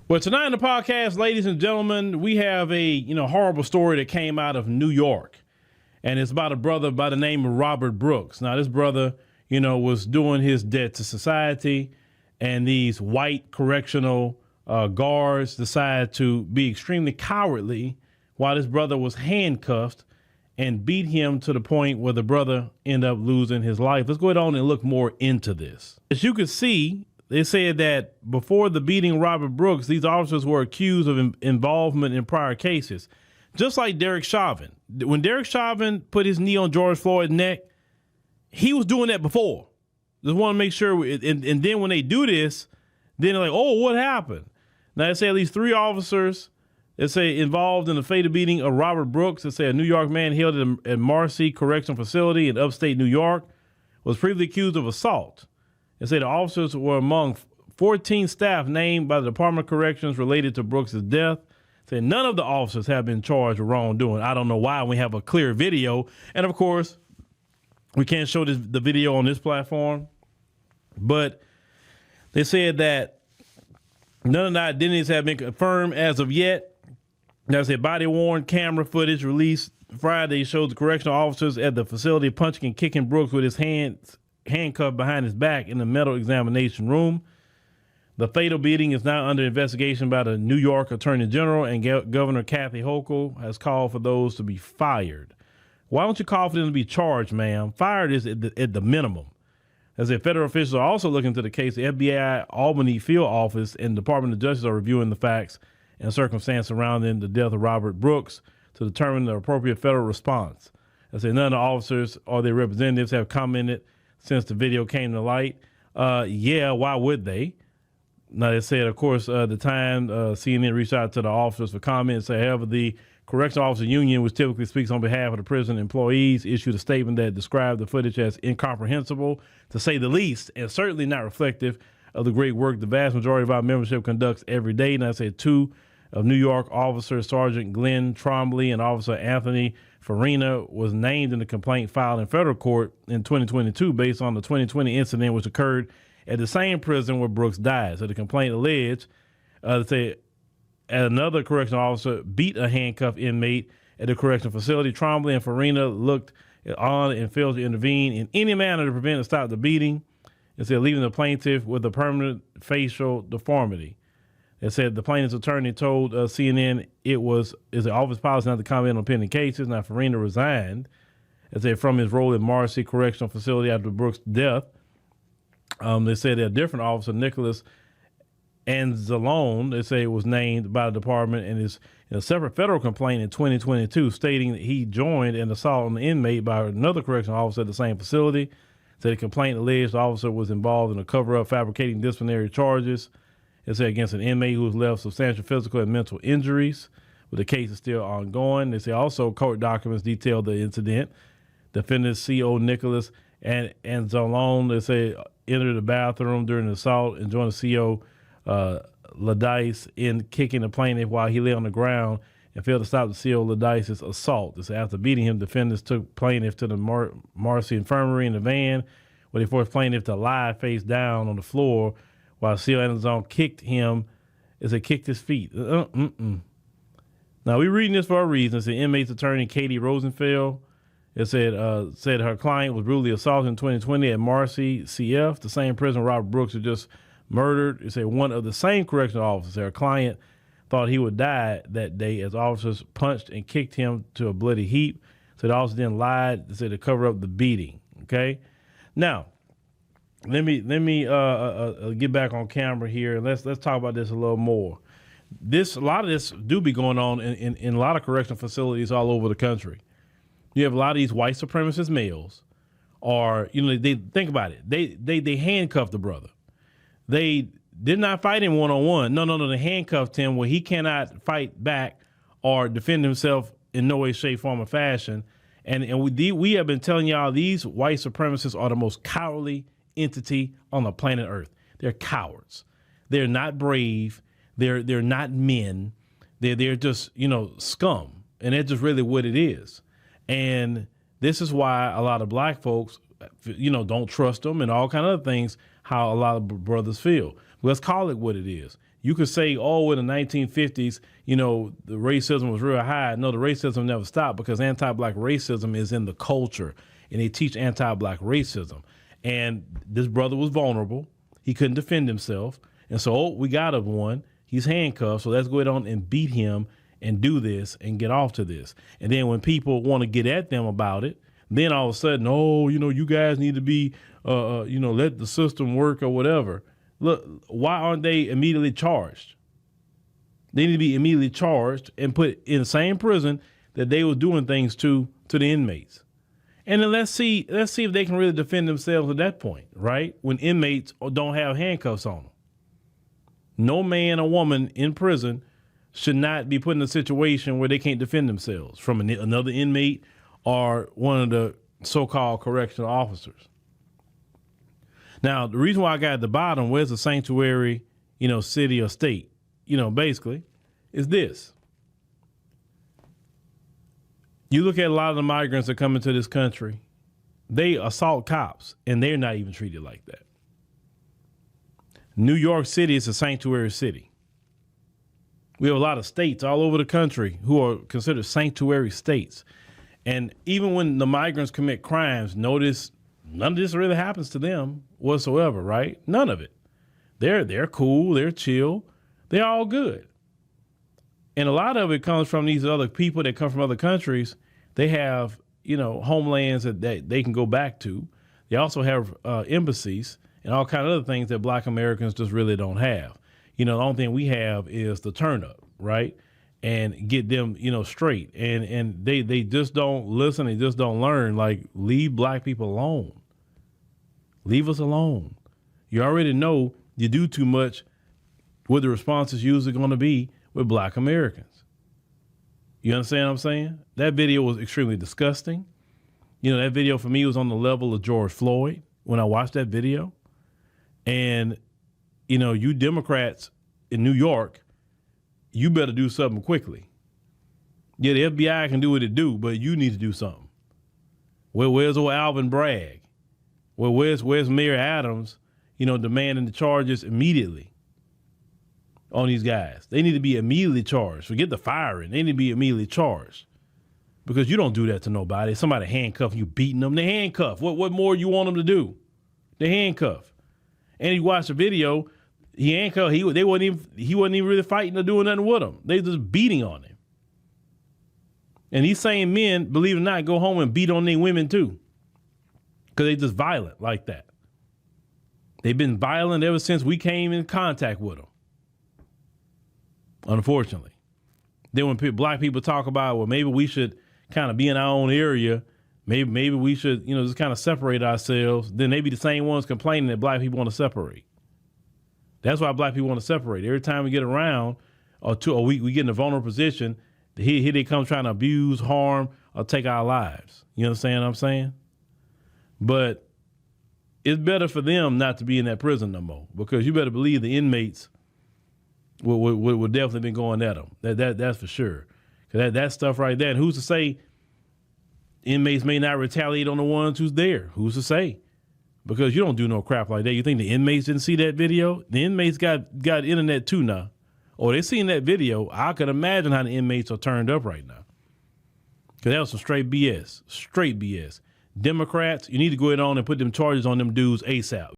Well, tonight in the podcast, ladies and gentlemen, we have a horrible story that came out of New York, and it's about a brother by the name of Robert Brooks. Now, this brother, was doing his debt to society, and these white correctional guards decided to be extremely cowardly while this brother was handcuffed and beat him to the point where the brother ended up losing his life. Let's go ahead on and look more into this. As you can see, they said that before the beating Robert Brooks, these officers were accused of involvement in prior cases, just like Derek Chauvin. When Derek Chauvin put his knee on George Floyd's neck, he was doing that before. Just want to make sure. And then when they do this, then they're like, oh, what happened? Now, they say at least 3 officers, they say, involved in the fatal beating of Robert Brooks. They say a New York man held at Marcy Correctional Facility in upstate New York was previously accused of assault. They say the officers were among 14 staff named by the Department of Corrections related to Brooks' death. Say none of the officers have been charged with wrongdoing. I don't know why. We have a clear video. And, of course, we can't show the video on this platform. But they said that none of the identities have been confirmed as of yet. Now, they said body-worn camera footage released Friday shows the correctional officers at the facility punching and kicking Brooks with his hands handcuffed behind his back in the metal examination room. The fatal beating is now under investigation by the New York Attorney General, and Governor Kathy Hochul has called for those to be fired. Why don't you call for them to be charged, ma'am? Fired is at the minimum. As a federal officials are also looking into the case, the FBI Albany Field Office and Department of Justice are reviewing the facts and circumstances surrounding the death of Robert Brooks to determine the appropriate federal response. As none of the officers or their representatives have commented since the video came to light. Yeah, why would they? Now, they said, of course, the time CNN reached out to the officers for comments. However, the Correctional Officer Union, which typically speaks on behalf of the prison employees, issued a statement that described the footage as incomprehensible, to say the least, and certainly not reflective of the great work the vast majority of our membership conducts every day. And I said 2 of New York officers, Sergeant Glenn Trombley and Officer Anthony Farina, was named in the complaint filed in federal court in 2022 based on the 2020 incident which occurred at the same prison where Brooks died. So the complaint alleged that another correctional officer beat a handcuffed inmate at the correctional facility. Trombley and Farina looked on and failed to intervene in any manner to prevent or stop the beating. It said leaving the plaintiff with a permanent facial deformity. It said the plaintiff's attorney told CNN it's an office policy not to comment on pending cases. Now, Farina resigned, it said, from his role at Marcy Correctional Facility after Brooks' death. They said a different officer, Nicholas Anzalone, they say, was named by the department and is in a separate federal complaint in 2022 stating that he joined an assault on the inmate by another correctional officer at the same facility. Said the complaint alleged the officer was involved in a cover-up fabricating disciplinary charges. It said against an inmate who was left substantial physical and mental injuries, but the case is still ongoing. They say also court documents detail the incident. Defendant C.O. Nicholas and Anzalone, they say, entered the bathroom during the assault and joined the C.O. Ladice in kicking the plaintiff while he lay on the ground and failed to stop the C.O. Ladice's assault. They say after beating him, defendants took plaintiff to the Marcy Infirmary in the van, where they forced plaintiff to lie face down on the floor while C.O. Anzalone kicked him as they kicked his feet. Now, we're reading this for a reason. It's the inmate's attorney, Katie Rosenfeld. It said her client was brutally assaulted in 2020 at Marcy CF, the same prison Robert Brooks had just murdered. It said one of the same correctional officers, her client, thought he would die that day as officers punched and kicked him to a bloody heap. So the officer then lied, said, to cover up the beating. Okay, now let me get back on camera here and let's talk about this a little more. A lot of this do be going on in a lot of correctional facilities all over the country. You have a lot of these white supremacist males, or they think about it. They handcuffed the brother. They did not fight him one-on-one. No. They handcuffed him where he cannot fight back or defend himself in no way, shape, form, or fashion. And we have been telling y'all these white supremacists are the most cowardly entity on the planet Earth. They're cowards. They're not brave. They're not men. They're just scum, and that's just really what it is. And this is why a lot of black folks, don't trust them and all kind of other things. How a lot of brothers feel. Let's call it what it is. You could say, oh, in the 1950s, the racism was real high. No, the racism never stopped because anti-black racism is in the culture, and they teach anti-black racism. And this brother was vulnerable. He couldn't defend himself. And so we got him one. He's handcuffed. So let's go ahead on and beat him and do this and get off to this. And then when people want to get at them about it, then all of a sudden, oh, you guys need to be, let the system work or whatever. Look, why aren't they immediately charged? They need to be immediately charged and put in the same prison that they were doing things to the inmates. And then let's see if they can really defend themselves at that point, right? When inmates don't have handcuffs on them. No man or woman in prison should not be put in a situation where they can't defend themselves from another inmate or one of the so-called correctional officers. Now, the reason why I got at the bottom, where's the sanctuary, city or state, basically, is this. You look at a lot of the migrants that come into this country, they assault cops, and they're not even treated like that. New York City is a sanctuary city. We have a lot of states all over the country who are considered sanctuary states. And even when the migrants commit crimes, notice none of this really happens to them whatsoever, right? None of it. They're cool, they're chill, they're all good. And a lot of it comes from these other people that come from other countries. They have, homelands that they can go back to. They also have embassies and all kinds of other things that Black Americans just really don't have. The only thing we have is the turn up, right? And get them, straight. And they just don't listen. They just don't learn. Like, leave Black people alone. Leave us alone. You already know you do too much, what the response is usually going to be with Black Americans. You understand what I'm saying? That video was extremely disgusting. That video for me was on the level of George Floyd when I watched that video. And, you Democrats in New York, you better do something quickly. Yeah, the FBI can do what it do, but you need to do something. Where's old Alvin Bragg? Where's Mayor Adams, demanding the charges immediately on these guys? They need to be immediately charged. Forget the firing. They need to be immediately charged because you don't do that to nobody. Somebody handcuffing you, beating them. They handcuff. What more you want them to do? They handcuff. And you watch the video, he handcuffed. He wasn't even really fighting or doing nothing with him. They just beating on him. And these same men, believe it or not, go home and beat on their women too, because they just violent like that. They've been violent ever since we came in contact with them. Unfortunately. Then when Black people talk about, well, maybe we should kind of be in our own area. Maybe we should, just kind of separate ourselves. Then they be the same ones complaining that Black people want to separate. That's why Black people want to separate. Every time we get around or we get in a vulnerable position, here they come trying to abuse, harm, or take our lives. You understand what I'm saying? But it's better for them not to be in that prison no more, because you better believe the inmates would definitely be going at them. That's for sure. Cause that stuff right there. And who's to say inmates may not retaliate on the ones who's there? Who's to say? Because you don't do no crap like that. You think the inmates didn't see that video? The inmates got internet too now. Or they seen that video. I could imagine how the inmates are turned up right now. Because that was some straight BS. Straight BS. Democrats, you need to go ahead on and put them charges on them dudes ASAP.